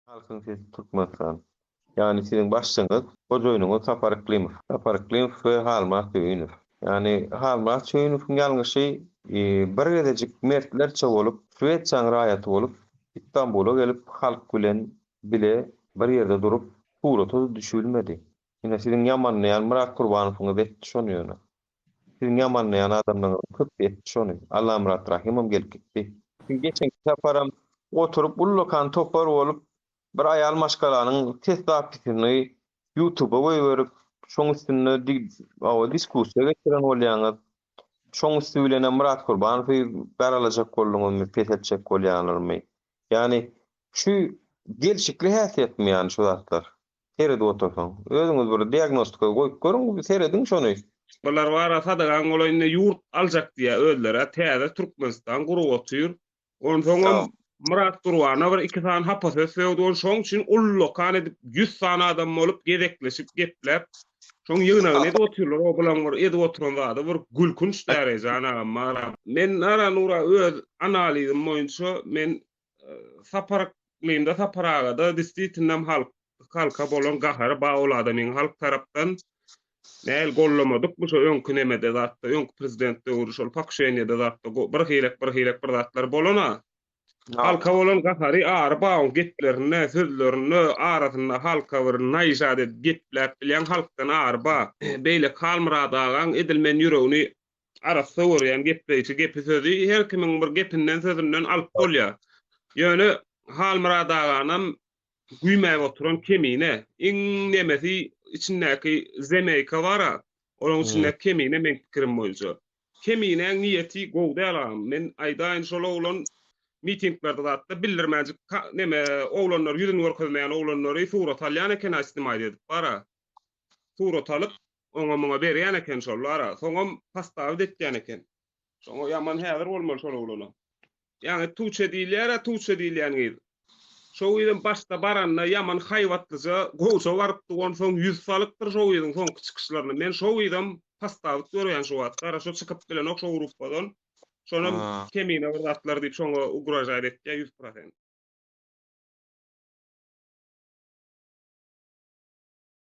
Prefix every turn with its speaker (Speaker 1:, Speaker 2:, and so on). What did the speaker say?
Speaker 1: Halkın sesi Türkmenistan. Yani sizin başçınız, gojoýnuňyz Sapar Iklimov. Sapar Iklimov we Halmat Öýünov. Yani Halmat Öýünowyň ýalňyşy bir gezejik mertlerçe bolup, Şwedçaň raýaty bolup, İstanbul'a gelip halk bilen bile bir ýerde durup, surata düşülmedi. Ine sizin ýamanlaýan Murat Gurbanowyňyz etdi şonu ýöne. Sizin ýamanlaýan adamlaryň köp etdi şonu. Allah Murat Rahimam gelip gitdi. Geçen saparam oturup ullukan topar olup bir ayal maşgalanyň test zapysyny YouTube'a goýup şoň üstünde diskussiýa geçiren bolýaňyz. Şoň üstü bilen Murat Gurbanowy garalajak bolýaňyz pesetjek bolýanlarmy. Yani şu gelşikli häsiýetmi ýani şu zatlar. Serede otursaň, özüňiz bir diagnostika goýup görüň, seredin şonu.
Speaker 2: Bular wara sadagan golaýynda ýurt aljak diýe öldüre, täze Türkmenistan gurup otyr. Onuň soňam Murat Gurbanow bir iki tane hapa söz söýdi, şoň üçin ullukan edip 100 tane adam bolup gezekleşip geplep, şoň ýygyna edip otyrlar, o bilen bir edip oturan zady bir gülkünç däreje ana mara. Men ara nura öz analizim boýunça men Saparaklyňda Saparagada distriktinden halka bolan gahary bagly adamyň halk tarapdan näl gollamadyk bu şo öňkü nemede zatda öňkü prezident döwrü şol Pakşeýny'de zatda bir hilek bir zatlar bolana. Halka bolan gahary arba gitlerini, sözlerini arasynda halka bir naýjat edip gitläp bilen halkdan arba beýle kalmyradagan edilmen ýüregini arasy wurýan gepi sözü her kimiň bir gepinden sözünden alyp bolýar. Ýöne halmyradaganam güýmäp oturan kemine iň nemesi içindäki zemeyka bara. Onun içinde kemine men pikirim boýunça. Kemineň niýeti gowda alam. Men aýdaýyn şol oglan mitinglerde zatda bildirmäjik neme oglanlar ýüzüni görkezmeýän oglanlary surat alýan eken istimaýat edip bara. Surat alyp oňa muňa berýän eken şollara. Soňam pastaw etýän eken. Soňa ýaman häzir bolmaly şol oglana. Ýani tuçe diýilýän gyz. Şo ýerden başda baranna ýaman haýwatlyja goýşa baryp duran soň 100 salypdyr şo ýerden soňky çykyşlaryny. Men şo ýerden pastaw görýän şo wagtda şo çykyp bilen okşa grupadan şonu kemine bir zatlar diýip şoňa ugraja etdi 100%.